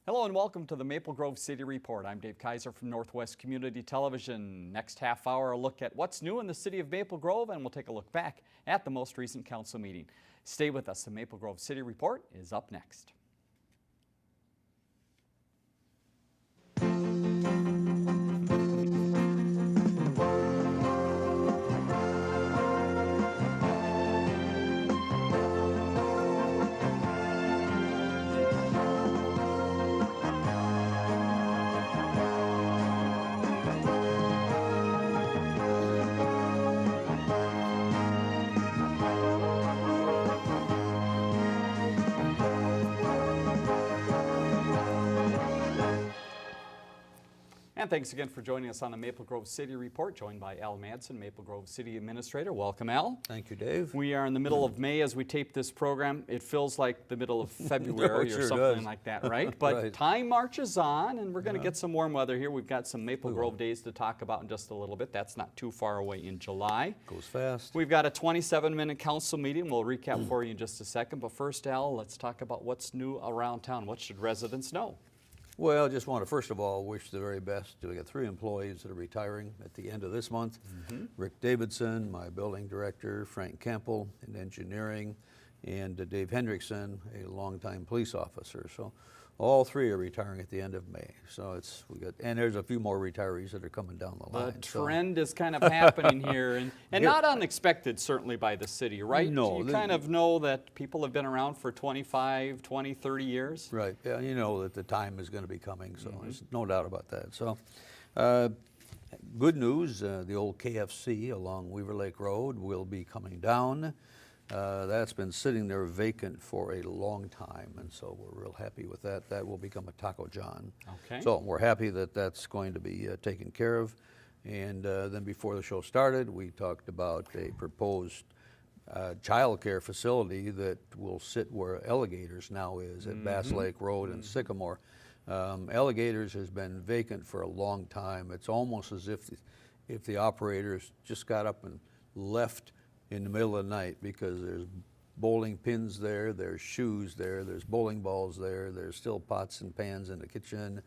Hello and welcome to the Maple Grove City Report. I'm Dave Kaiser from Northwest Community Television. Next half hour, a look at what's new in the city of Maple Grove, and we'll take a look back at the most recent council meeting. Stay with us. The Maple Grove City Report is up next. And thanks again for joining us on the Maple Grove City Report, joined by Al Madsen, Maple Grove City Administrator. Welcome, Al. Thank you, Dave. We are in the middle of May as we tape this program. It feels like the middle of February or something like that, right? But Right. Time marches on, and we're going to get some warm weather here. We've got some Maple Grove days to talk about in just a little bit. That's not too far away in July. Goes fast. We've got a 27-minute council meeting. We'll recap for you in just a second. But first, Al, let's talk about what's new around town. What should residents know? Well, just want to first of all wish the very best. We got 3 employees that are retiring at the end of this month. Rick Davidson, my building director, Frank Campbell in engineering, and Dave Hendrickson, a longtime police officer. So all 3 are retiring at the end of May. So and there's a few more retirees that are coming down the line. The trend is kind of happening here, and not unexpected certainly by the city, right? No. You kind of know that people have been around for 25, 20, 30 years. Right, yeah, you know that the time is going to be coming, so there's no doubt about that. So, good news, the old KFC along Weaver Lake Road will be coming down. That's been sitting there vacant for a long time, and so we're real happy with that. That will become a Taco John. Okay. So we're happy that that's going to be taken care of. And then before the show started, we talked about a proposed child care facility that will sit where Alligators now is at Bass Lake Road and Sycamore. Alligators has been vacant for a long time. It's almost as if the operators just got up and left in the middle of the night, because there's bowling pins there, there's shoes there, there's bowling balls there, there's still pots and pans in the kitchen,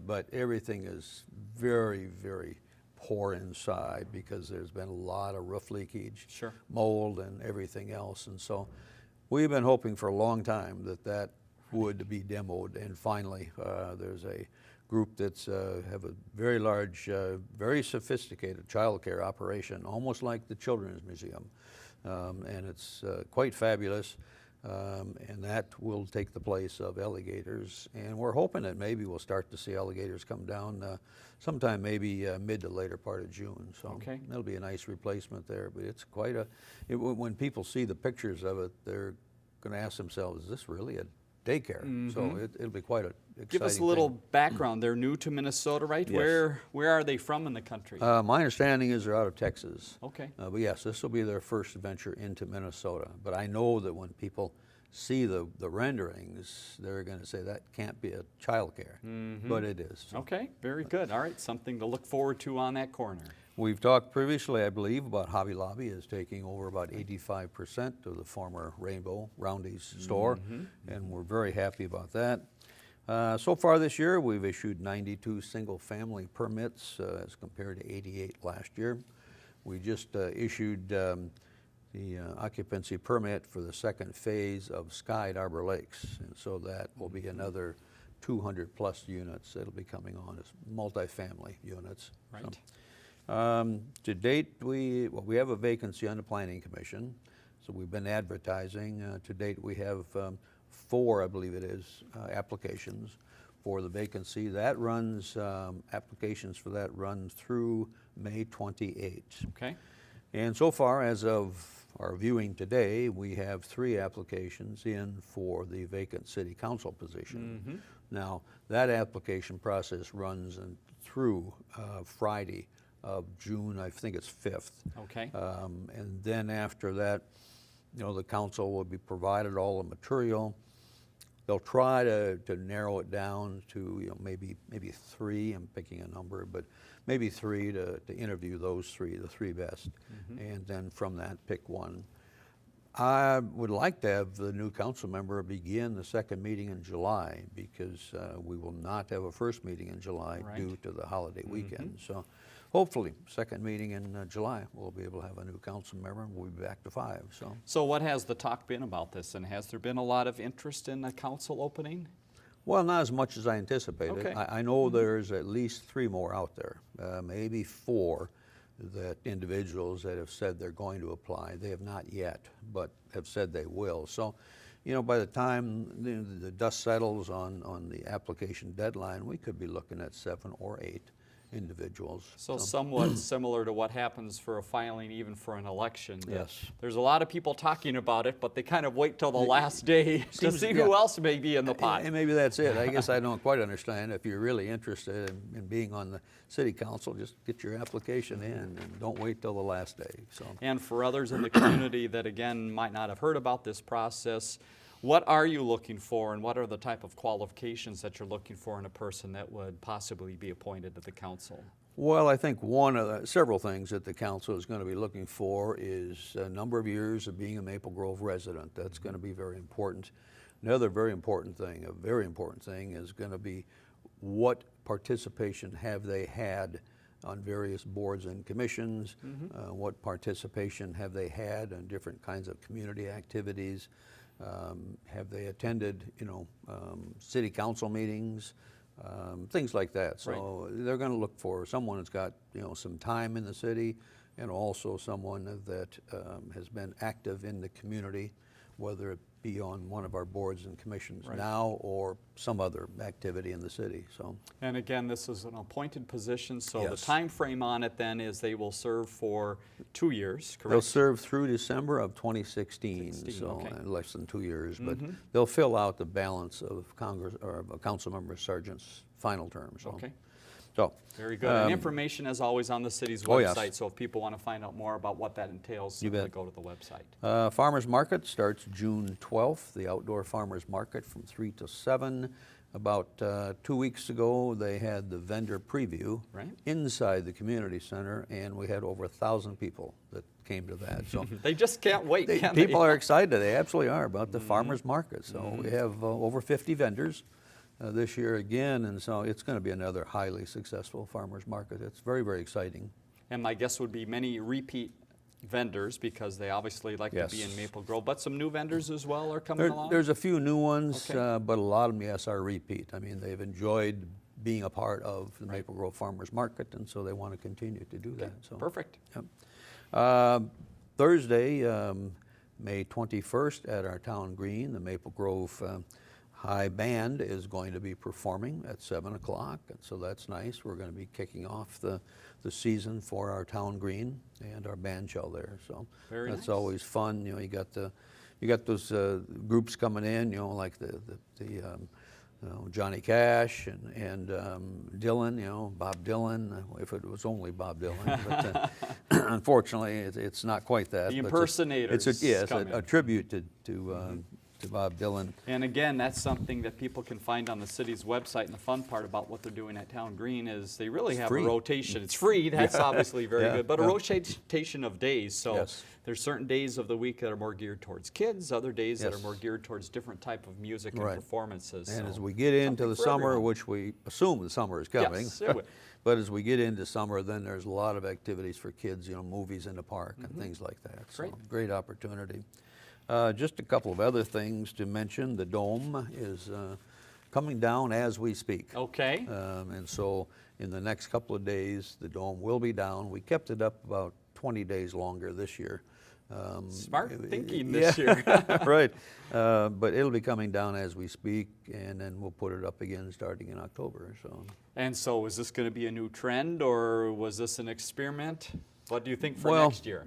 but everything is very, very poor inside because there's been a lot of roof leakage, mold and everything else. And so we've been hoping for a long time that would be demoed, and finally there's a group that's have a very large, very sophisticated child care operation, almost like the Children's Museum, and it's quite fabulous, and that will take the place of Alligators, and we're hoping that maybe we'll start to see Alligators come down sometime maybe mid to later part of June, so that'll be a nice replacement there. But it's quite when people see the pictures of it, they're going to ask themselves, is this really a daycare? So it'll be quite an exciting Give us a little background. They're new to Minnesota, right? Yes. Where are they from in the country? My understanding is they're out of Texas. Okay. But yes, this will be their first venture into Minnesota. But I know that when people see the renderings, they're going to say that can't be a child care, but it is. So. Okay, very good. All right, something to look forward to on that corner. We've talked previously, I believe, about Hobby Lobby is taking over about 85% of the former Rainbow Roundy's store, and we're very happy about that. So far this year, we've issued 92 single-family permits as compared to 88 last year. We just issued the occupancy permit for the second phase of Sky at Arbor Lakes, and so that will be another 200 plus units that'll be coming on as multifamily units. Right. So, to date, we have a vacancy on the Planning Commission, so we've been advertising. To date, we have 4, I believe it is, applications for the vacancy. That runs, applications for that run through May 28th. Okay. And so far, as of our viewing today, we have 3 applications in for the vacant city council position. Now, that application process runs through Friday of June, I think it's 5th. Okay. And then after that, the council will be provided all the material. They'll try to narrow it down to maybe 3. I'm picking a number, but maybe 3 to interview those 3, the 3 best, and then from that pick one. I would like to have the new council member begin the second meeting in July because we will not have a first meeting in July Right. due to the holiday weekend. So hopefully, second meeting in July, we'll be able to have a new council member and we'll be back to 5. So what has the talk been about this, and has there been a lot of interest in a council opening? Well, not as much as I anticipated. Okay. I know there's at least 3 more out there, maybe 4 that individuals that have said they're going to apply. They have not yet, but have said they will. So, you know, by the time the dust settles on the application deadline, we could be looking at 7 or 8 individuals. So somewhat similar to what happens for a filing even for an election. Yes. There's a lot of people talking about it, but they kind of wait till the last day to Seems- see yeah. who else may be in the pot. And maybe that's it. I guess I don't quite understand. If you're really interested in being on the city council, just get your application in and don't wait till the last day. So. And for others in the community that, again, might not have heard about this process, what are you looking for, and what are the type of qualifications that you're looking for in a person that would possibly be appointed to the council? Well, I think one of the several things that the council is going to be looking for is a number of years of being a Maple Grove resident. That's going to be very important. Another very important thing, is going to be what participation have they had on various boards and commissions, what participation have they had on different kinds of community activities, have they attended, city council meetings, things like that. So they're going to look for someone that's got, some time in the city, and also someone that has been active in the community, whether it be on one of our boards and commissions now or some other activity in the city. So. And again, this is an appointed position, so the Yes. time frame on it then is they will serve for 2 years, correct? They'll serve through December of 2016, 16, so okay. less than 2 years, but they'll fill out the balance of Congress or of a council member sergeant's final term. So. Okay. So. Very good. And information, as always, on the city's Oh, yes. website, so if people want to find out more about what that entails, You simply bet. go to the website. Farmers Market starts June 12th, the outdoor farmers market from 3 to 7. About 2 weeks ago, they had the vendor preview Right. inside the community center, and we had over 1,000 people that came to that. So. They just can't wait, can they? People are excited, they absolutely are, about the farmers market. So we have over 50 vendors this year again, and so it's going to be another highly successful farmers market. It's very, very exciting. And my guess would be many repeat vendors, because they obviously like to be Yes. in Maple Grove, but some new vendors as well are coming along? There's a few new ones, Okay. but a lot of them, yes, are repeat. I mean, they've enjoyed being a part of the Maple Grove Farmers Market, and so they want to continue to do that. So. Perfect. Yep. Thursday, May 21st, at our town green, the Maple Grove High Band is going to be performing at 7 o'clock, and so that's nice. We're going to be kicking off the season for our town green and our band shell there. So Very that's nice. always fun. You got those groups coming in. Like the Johnny Cash and Dylan. Bob Dylan. If it was only Bob Dylan, but unfortunately, it's not quite that. The but impersonators it's come in. a tribute to Bob Dylan. And again, that's something that people can find on the city's website, and the fun part about what they're doing at Town Green is they really have free. a rotation. It's free, that's obviously very Yeah, good, but a yeah. rotation of days. So Yes. there's certain days of the week that are more geared towards kids, other days that are Yes. more geared towards different type of music and Right. performances. And So as we get into something the for summer, everyone. which we assume the summer is coming, Yes, it will. but as we get into summer, then there's a lot of activities for kids, movies in the park and things like that. So Great. great opportunity. Just a couple of other things to mention. The dome is coming down as we speak. Okay. And so in the next couple of days, the dome will be down. We kept it up about 20 days longer this year. Smart thinking this year. Right. But it'll be coming down as we speak, and then we'll put it up again starting in October. So. And so is this going to be a new trend, or was this an experiment? What do you think for Well, next year?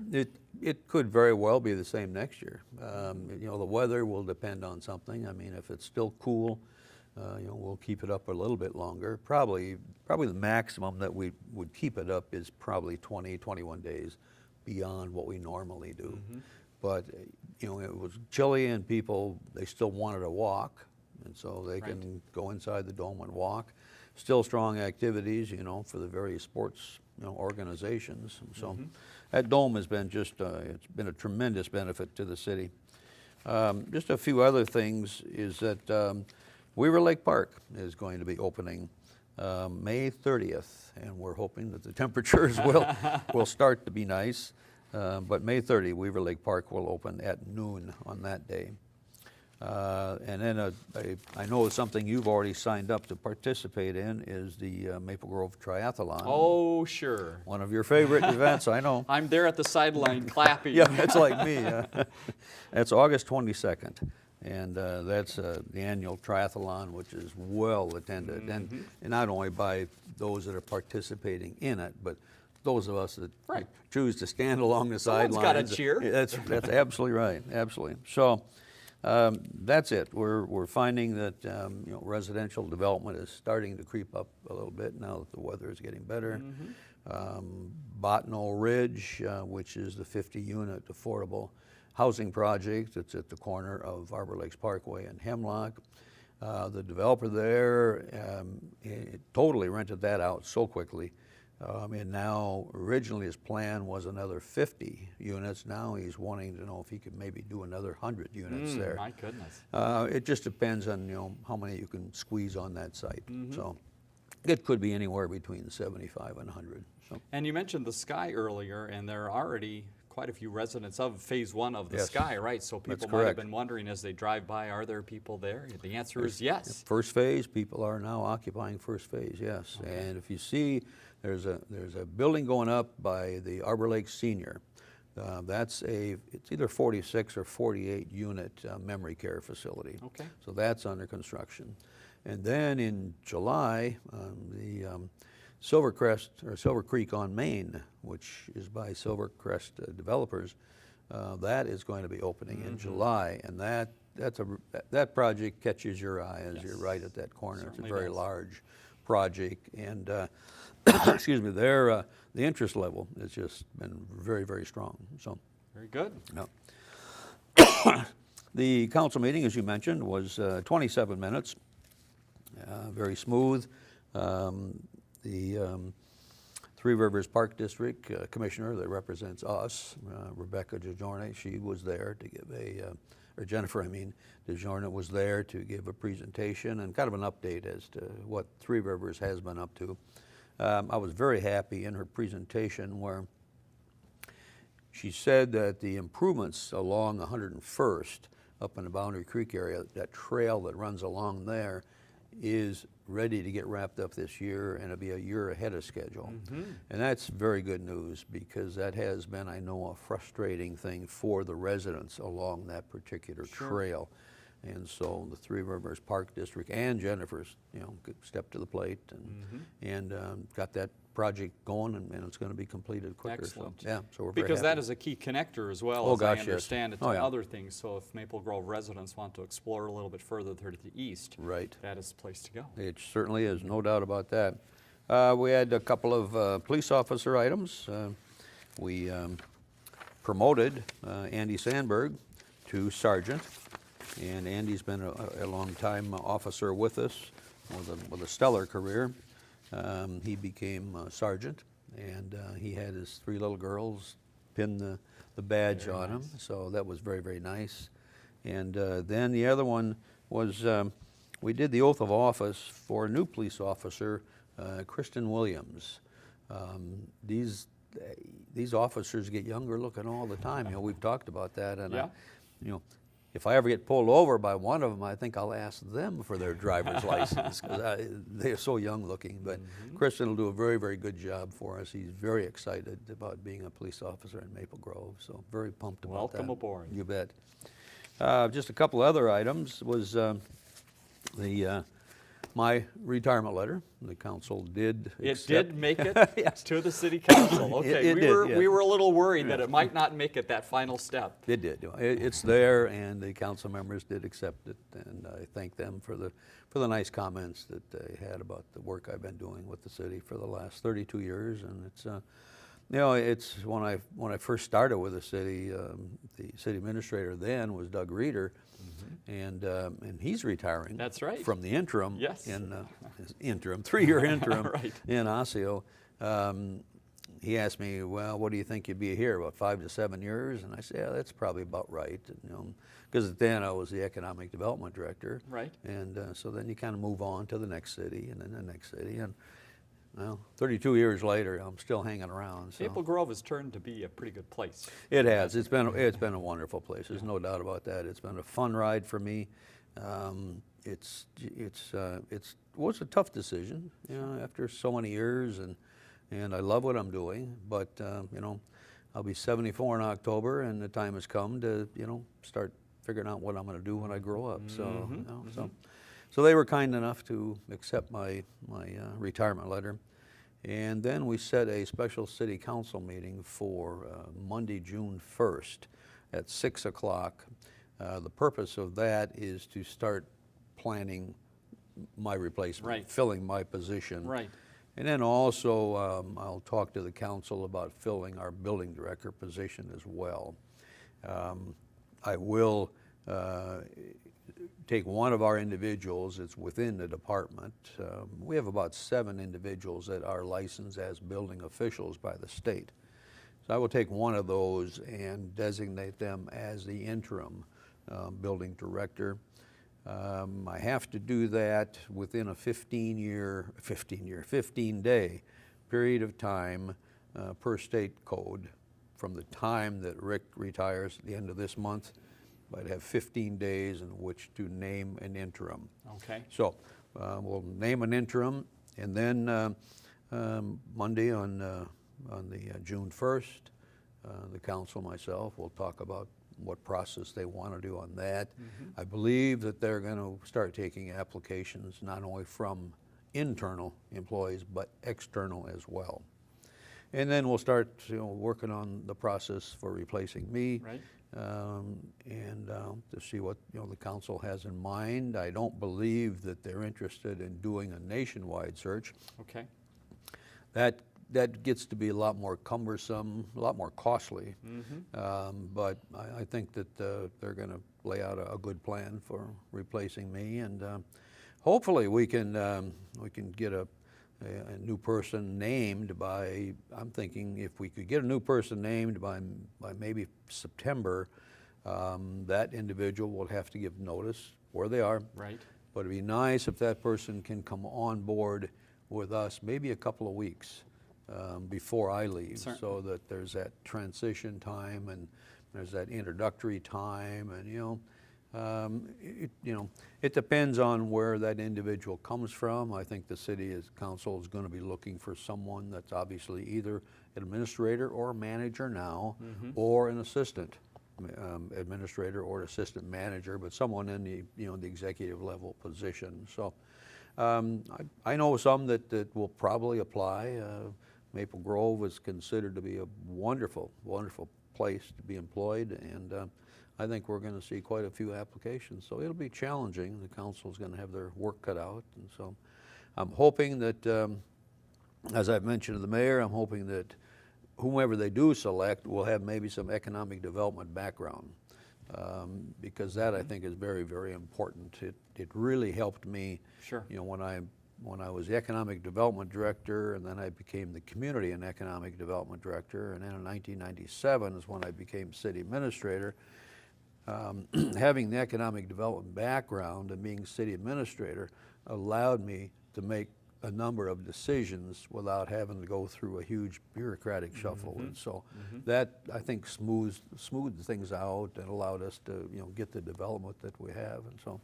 it could very well be the same next year. The weather will depend on something. I mean, if it's still cool, we'll keep it up a little bit longer. Probably the maximum that we would keep it up is probably 20, 21 days beyond what we normally do. But, it was chilly and people, they still wanted to walk, and so they can go inside the dome and walk. Still strong activities, for the various sports organizations. And so that dome has been it's been a tremendous benefit to the city. Just a few other things is that Weaver Lake Park is going to be opening May 30th, and we're hoping that the temperatures will start to be nice. But May 30th, Weaver Lake Park will open at noon on that day. And then I know something you've already signed up to participate in is the Maple Grove Triathlon. Oh, sure. One of your favorite events, I know. I'm there at the sideline clapping. Yeah, it's like me. That's August 22nd. And that's the annual triathlon, which is well attended. And not only by those that are participating in it, but those of us that choose to stand along the sidelines. Someone's got to cheer. That's absolutely right, absolutely. So that's it. We're finding that residential development is starting to creep up a little bit now that the weather is getting better. Bottineau Ridge, which is the 50-unit affordable housing project that's at the corner of Arbor Lakes Parkway and Hemlock. The developer there totally rented that out so quickly. And now, originally his plan was another 50 units. Now he's wanting to know if he could maybe do another 100 units there. My goodness. It just depends on how many you can squeeze on that site. So it could be anywhere between 75 and 100. So. And you mentioned the Sky earlier, and there are already quite a few residents of Phase 1 of the Sky, right? So people might have been wondering as they drive by, are there people there? The answer is yes. First phase, people are now occupying first phase, yes. Okay. And if you see, there's a building going up by the Arbor Lakes Senior. It's either 46 or 48 unit memory care facility. Okay. So that's under construction. And then in July, the Silvercrest or Silver Creek on Main, which is by Silvercrest developers, that is going to be opening in July, and that project catches your eye as you're right at that corner. Certainly it's a very large project, and excuse me, the interest level has just been very, very strong. So very good. Yeah. The council meeting, as you mentioned, was 27 minutes. Very smooth. The Three Rivers Park District Commissioner that represents us, Rebecca DeJorna, she was there to give or Jennifer, DeJorna was there to give a presentation and kind of an update as to what Three Rivers has been up to. I was very happy in her presentation where she said that the improvements along 101st up in the Boundary Creek area, that trail that runs along there, is ready to get wrapped up this year, and it'll be a year ahead of schedule. And that's very good news because that has been, I know, a frustrating thing for the residents along that particular trail. And so the Three Rivers Park District and Jennifer's, stepped to the plate and got that project going, and it's going to be completed quicker. Excellent. So, yeah, so we're very because happy. that is a key connector as well, Oh, as gosh, I understand yes. it, to other things. So if Maple Grove residents want to explore a little bit further to the east, that is the place to go. It certainly is, no doubt about that. We had a couple of police officer items. We promoted Andy Sandberg to sergeant, and Andy's been a long-time officer with us with a stellar career. He became sergeant, and he had his 3 little girls pin the badge on him, so that was very, very nice. And then the other one was we did the oath of office for a new police officer, Kristen Williams. These officers get younger looking all the time. We've talked about that, and if I ever get pulled over by one of them, I think I'll ask them for their driver's license because they're so young looking. But Kristen will do a very, very good job for us. He's very excited about being a police officer in Maple Grove, so very pumped about that. Welcome aboard. You bet. Just a couple other items was my retirement letter. The council did accept. It did make it to the city council. Okay, we were a little worried that it might not make it that final step. It did. It's there, and the council members did accept it, and I thank them for the nice comments that they had about the work I've been doing with the city for the last 32 years, and it's. It's when I first started with the city administrator then was Doug Reeder, and he's retiring. That's right. From the interim. Yes. In 3-year interim right. in Osseo. he asked me, well, what do you think you'd be here, about 5 to 7 years? And I said, yeah, that's probably about right. Because then I was the economic development director. Right. And so then you kind of move on to the next city and then the next city. And well, 32 years later, I'm still hanging around. So. Maple Grove has turned to be a pretty good place. It has. It's been a wonderful place. There's no doubt about that. It's been a fun ride for me. It was a tough decision, after so many years, and I love what I'm doing. But I'll be 74 in October, and the time has come to start figuring out what I'm going to do when I grow up. So so they were kind enough to accept my retirement letter. And then we set a special city council meeting for Monday, June 1st at 6 o'clock. The purpose of that is to start planning my replacement, right. filling my position. Right. And then also I'll talk to the council about filling our building director position as well. I will take one of our individuals that's within the department. We have about 7 individuals that are licensed as building officials by the state. So I will take one of those and designate them as the interim building director. I have to do that within a 15-day period of time per state code from the time that Rick retires at the end of this month. I'd have 15 days in which to name an interim. Okay. So we'll name an interim, and then Monday on the June 1st, the council and myself will talk about what process they want to do on that. I believe that they're going to start taking applications not only from internal employees but external as well. And then we'll start working on the process for replacing me. Right. And to see what the council has in mind. I don't believe that they're interested in doing a nationwide search. Okay. That gets to be a lot more cumbersome, a lot more costly. But I think that they're going to lay out a good plan for replacing me, and hopefully we can get a new person named by, I'm thinking if we could get a new person named by maybe September, that individual will have to give notice where they are. Right. But it'd be nice if that person can come on board with us maybe a couple of weeks before I leave. Certainly. So that there's that transition time and there's that introductory time, and it depends on where that individual comes from. I think the city council is going to be looking for someone that's obviously either an administrator or a manager now, or an assistant administrator or an assistant manager, but someone in the the executive level position. So I know some that will probably apply. Maple Grove is considered to be a wonderful, wonderful place to be employed, and I think we're going to see quite a few applications. So it'll be challenging. The council's going to have their work cut out, and so I'm hoping that, as I've mentioned to the mayor, I'm hoping that whomever they do select will have maybe some economic development background, because that I think is very, very important. It really helped me. Sure. When I was the economic development director, and then I became the community and economic development director, and then in 1997 is when I became city administrator. Having the economic development background and being city administrator allowed me to make a number of decisions without having to go through a huge bureaucratic shuffle. And so that, I think, smoothed things out and allowed us to get the development that we have. And so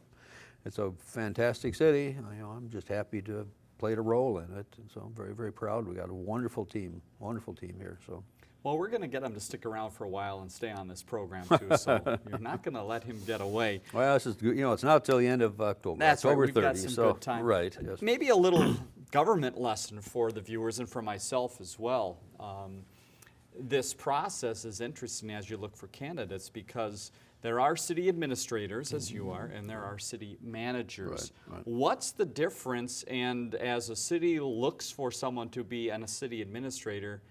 it's a fantastic city. I'm just happy to have played a role in it, and so I'm very, very proud. We got a wonderful team here. So. Well, we're going to get him to stick around for a while and stay on this program too, so you're not going to let him get away. Well, this is, it's not till the end of October. That's October right. We've 30, got some so, good time. Right. Yes. Maybe a little government lesson for the viewers and for myself as well. This process is interesting as you look for candidates, because there are city administrators, as you are, and there are city managers. Right. What's the difference? And as a city looks for someone to be a city administrator,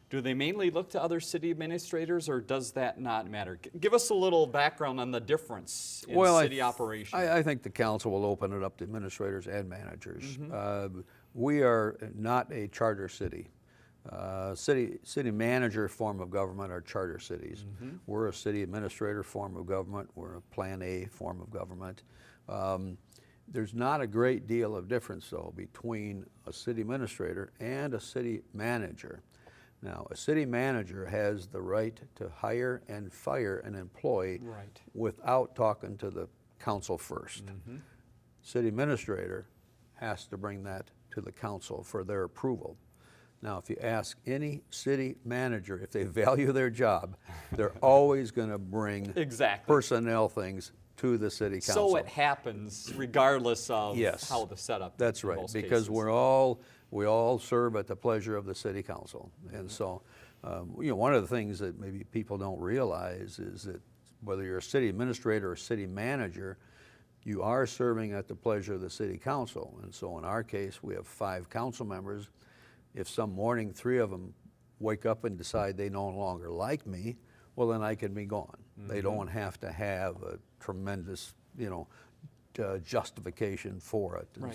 do they mainly look to other city administrators, or does that not matter? Give us a little background on the difference in city operations. I think the council will open it up to administrators and managers. We are not a charter city. City manager form of government are charter cities. We're a city administrator form of government. We're a Plan A form of government. There's not a great deal of difference, though, between a city administrator and a city manager. Now, a city manager has the right to hire and fire an employee without talking to the council first. City administrator has to bring that to the council for their approval. Now, if you ask any city manager if they value their job, they're always going to bring personnel things to the city council. So it happens regardless of how the setup. That's right, because we all serve at the pleasure of the city council. And so, one of the things that maybe people don't realize is that whether you're a city administrator or city manager, you are serving at the pleasure of the city council. And so in our case, we have 5 council members. If some morning 3 of them wake up and decide they no longer like me, well, then I can be gone. They don't have to have a tremendous, justification for it. And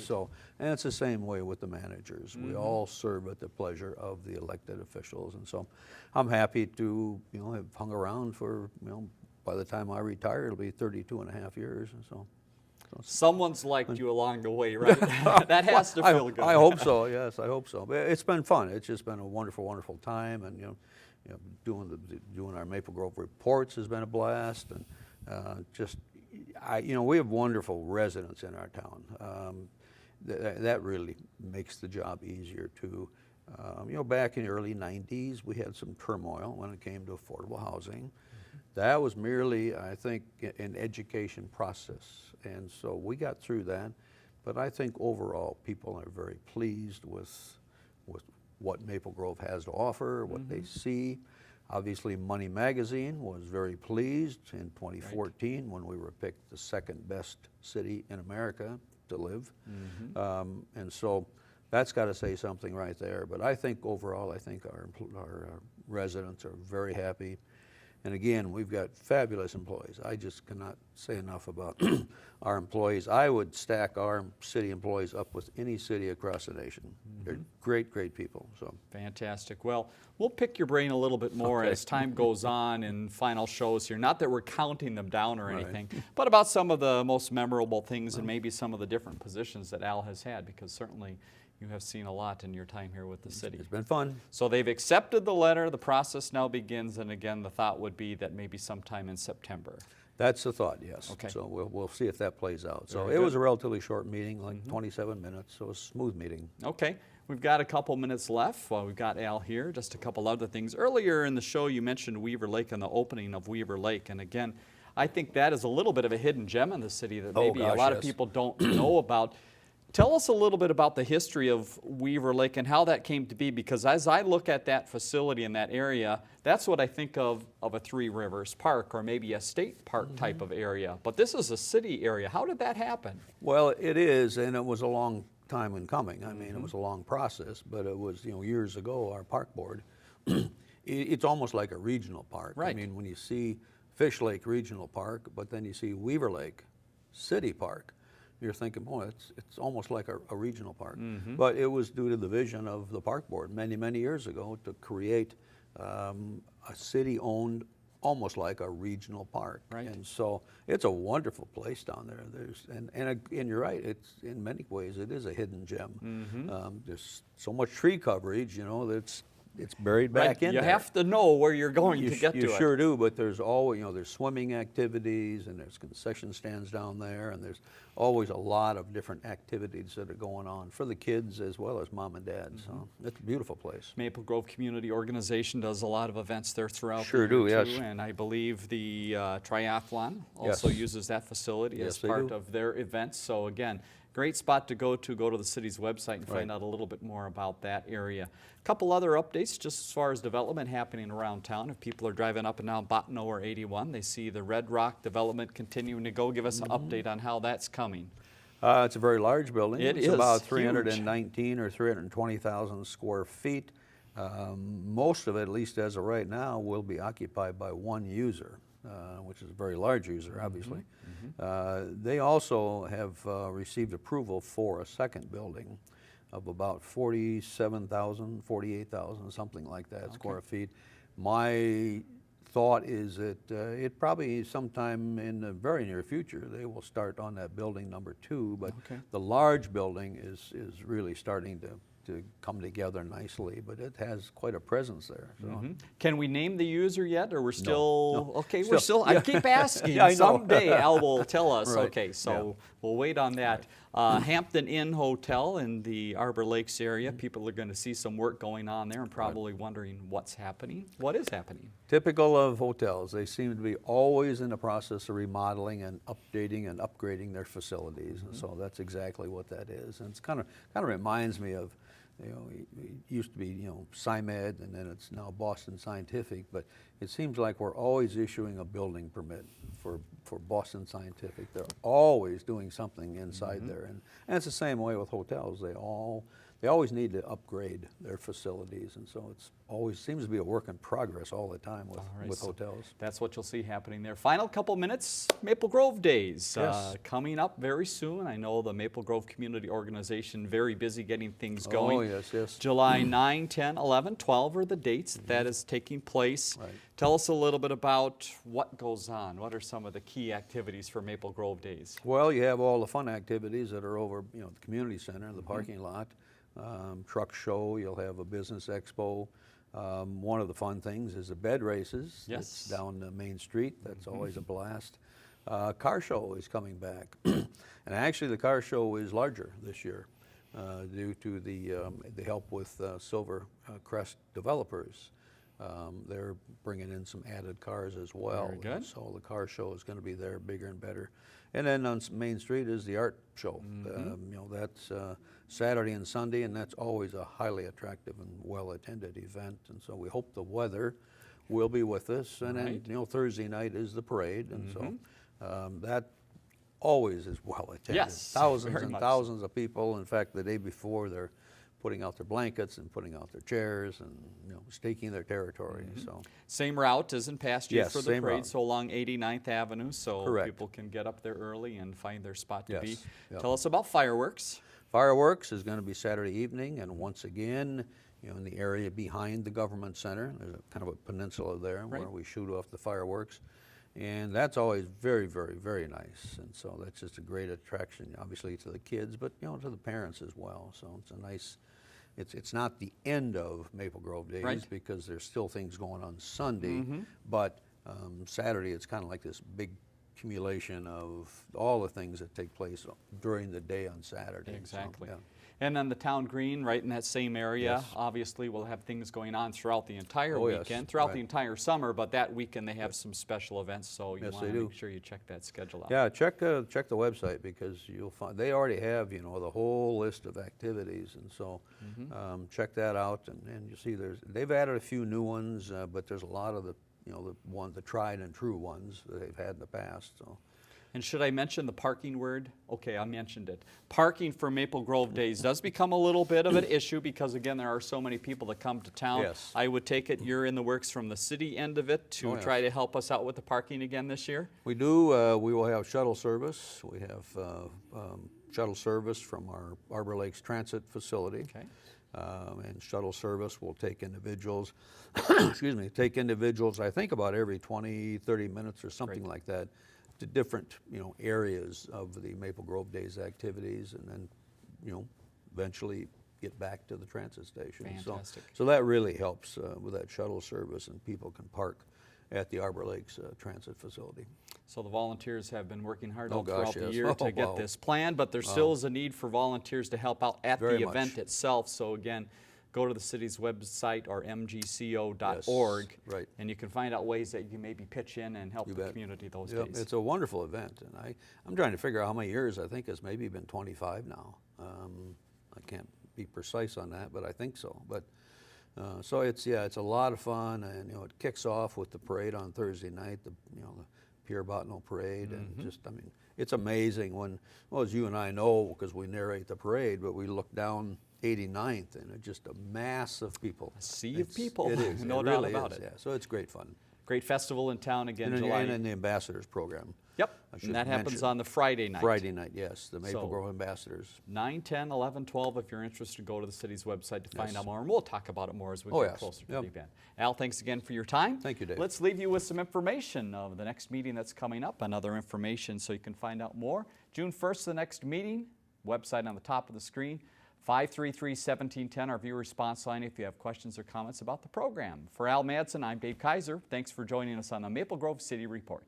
and it's the same way with the managers. We all serve at the pleasure of the elected officials. And so I'm happy to, have hung around for, by the time I retire, it'll be 32 and a half years. And so. Someone's liked you along the way, right? That has to feel good. I hope so. Yes, I hope so. But it's been fun. It's just been a wonderful, wonderful time, and doing our Maple Grove reports has been a blast, and we have wonderful residents in our town. That really makes the job easier too. Back in the early '90s, we had some turmoil when it came to affordable housing. That was merely, I think, an education process. And so we got through that. But I think overall, people are very pleased with what Maple Grove has to offer, what they see. Obviously, Money Magazine was very pleased in 2014 when we were picked the 2nd best city in America to live. And so that's got to say something right there. But I think overall, our residents are very happy. And again, we've got fabulous employees. I just cannot say enough about our employees. I would stack our city employees up with any city across the nation. They're great, great people. So fantastic. Well, we'll pick your brain a little bit more as time goes on in final shows here. Not that we're counting them down or anything, but about some of the most memorable things and maybe some of the different positions that Al has had, because certainly you have seen a lot in your time here with the city. It's been fun. So they've accepted the letter. The process now begins, and again, the thought would be that maybe sometime in September. That's the thought, yes. Okay. So we'll see if that plays out. So Very it good. was a relatively short meeting, like 27 minutes, so it was a smooth meeting. Okay. We've got a couple minutes left. Well, we've got Al here. Just a couple other things. Earlier in the show, you mentioned Weaver Lake and the opening of Weaver Lake. And again, I think that is a little bit of a hidden gem in the city that maybe a lot of people don't know about. Tell us a little bit about the history of Weaver Lake and how that came to be, because as I look at that facility in that area, that's what I think of a Three Rivers Park or maybe a state park type of area. But this is a city area. How did that happen? Well, it is, and it was a long time in coming. I mean, it was a long process, but it was, years ago, our park board, it's almost like a regional park. Right. I mean, when you see Fish Lake Regional Park, but then you see Weaver Lake City Park, you're thinking, boy, it's almost like a regional park. But it was due to the vision of the park board many, many years ago to create a city-owned, almost like a regional park. Right. And so it's a wonderful place down there. And you're right, it's in many ways it is a hidden gem. There's so much tree coverage, that it's buried back in there. You have to know where you're going to get to it. You sure do, but there's always, there's swimming activities and there's concession stands down there, and there's always a lot of different activities that are going on for the kids as well as mom and dad. So it's a beautiful place. Maple Grove Community Organization does a lot of events there throughout Sure the year do, too, yes. and I believe the triathlon also uses that facility as they part do. of their events. So again, great spot to go to the city's website and find out a little bit more about that area. A couple other updates just as far as development happening around town. If people are driving up and down Bottineau or 81, they see the Red Rock development continuing to go. Give us an update on how that's coming. It's a very large building. It's about huge. 319 or 320,000 square feet. Most of it, at least as of right now, will be occupied by one user, which is a very large user, obviously. They also have received approval for a second building. of about 47,000, 48,000, something like that square feet. My thought is that it probably sometime in the very near future they will start on that building number 2, but the large building is really starting to come together nicely, but it has quite a presence there. So. Can we name the user yet, or we're still okay? Still, We're still. I keep asking. Yeah, I know. Someday Al will tell us. Right. Okay, so we'll wait on that. Hampton Inn Hotel in the Arbor Lakes area. People are going to see some work going on there and probably wondering what's happening. What is happening? Typical of hotels, they seem to be always in the process of remodeling and updating and upgrading their facilities, and so that's exactly what that is. And it's kind of reminds me of, you know, it used to be, you know, SciMed, and then it's now Boston Scientific, but it seems like we're always issuing a building permit for Boston Scientific. They're always doing something inside there, and it's the same way with hotels. They always need to upgrade their facilities, and so it's always seems to be a work in progress all the time with So hotels. that's what you'll see happening there. Final couple minutes, Maple Grove Days Yes. coming up very soon. I know the Maple Grove Community Organization very busy getting things going. Oh, yes, yes. July 9, 10, 11, 12 are the dates that is taking place. Right. Tell us a little bit about what goes on. What are some of the key activities for Maple Grove Days? Well, you have all the fun activities that are over, you know, the community center, the parking lot. Truck show, you'll have a business expo. One of the fun things is the bed races. Yes. It's down Main Street. That's always a blast. Car show is coming back. And actually the car show is larger this year due to the help with Silver Crest developers. They're bringing in some added cars as well. Very good. So the car show is going to be there, bigger and better. And then on Main Street is the art show. You know, that's Saturday and Sunday, and that's always a highly attractive and well-attended event. And so we hope the weather will be with us. And then, you know, Thursday night is the parade, and so that always is well attended. Yes, Thousands very and much thousands of people. In fact, the day before, they're putting out their blankets and putting out their chairs and, you know, staking their territory. So Same route as in past years Yes, for the same parade, route. so along 89th Avenue, so Correct. people can get up there early and find their spot to Yes, be. yep. Tell us about fireworks. fireworks is going to be Saturday evening, and once again, you know, in the area behind the government center, there's a kind of a peninsula there Right. where we shoot off the fireworks. And that's always very, very, very nice. And so that's just a great attraction, obviously, to the kids, but, you know, to the parents as well. So it's a nice, it's not the end of Maple Grove Days Right. because there's still things going on Sunday, but Saturday it's kind of like this big accumulation of all the things that take place during the day on Saturday. So, Exactly. yeah. And then the town green, right in that same area, Yes. obviously will have things going on throughout the entire Oh, yes, weekend, throughout right. the entire summer, but that weekend they have some special events, so you Yes, want they to do. make sure you check that schedule out. Yeah, check the website because you'll find they already have, you know, the whole list of activities, and so check that out. And you see they've added a few new ones, but there's a lot of the tried and true ones that they've had in the past. So And should I mention the parking word? Okay, I mentioned it. Parking for Maple Grove Days does become a little bit of an issue because, again, there are so many people that come to town. Yes. I would take it you're in the works from the city end of it to Oh, yes. try to help us out with the parking again this year? we do. We will have shuttle service. We have shuttle service from our Arbor Lakes Transit facility. Okay. And shuttle service will take individuals, excuse me, take individuals, I think about every 20, 30 minutes or something like that, to different, you know, areas of the Maple Grove Days activities, and then, you know, eventually get back to the transit station. Fantastic. So that really helps with that shuttle service, and people can park at the Arbor Lakes Transit facility. So the volunteers have been working hard Oh, all throughout gosh, the yes. year to Oh, get wow. this planned, but there still is a need for volunteers to help out at Very the much. event itself. So again, go to the city's website or mgco.org, Yes, right. and you can find out ways that you can maybe pitch in and help You the bet. community those Yep, days. it's a wonderful event, and I'm trying to figure out how many years. I think it's maybe been 25 now. I can't be precise on that, but I think so. But so it's a lot of fun, and, you know, it kicks off with the parade on Thursday night, the Pierre Bottineau parade, and just, I mean, it's amazing when, well, as you and I know, because we narrate the parade, but we look down 89th, and it's just a mass of people. A sea of It's- people, It is. no it doubt really about is, it. Yeah, so it's great fun. Great festival in town again, And July. in the Ambassadors Program. Yep, I should and that happens mention. on the Friday night. Friday night, yes, the Maple So- Grove Ambassadors. 9, 10, 11, 12, if you're interested, go to the city's website to find Yes. out more, and we'll talk about it more as we Oh, get yes. closer to Yep. the event. Al, thanks again for your time. Thank you, Dave. Let's leave you with some information of the next meeting that's coming up and other information so you can find out more. June 1st, the next meeting, website on the top of the screen, 533-1710, our viewer response line if you have questions or comments about the program. For Al Madsen, I'm Dave Kaiser. Thanks for joining us on the Maple Grove City Report.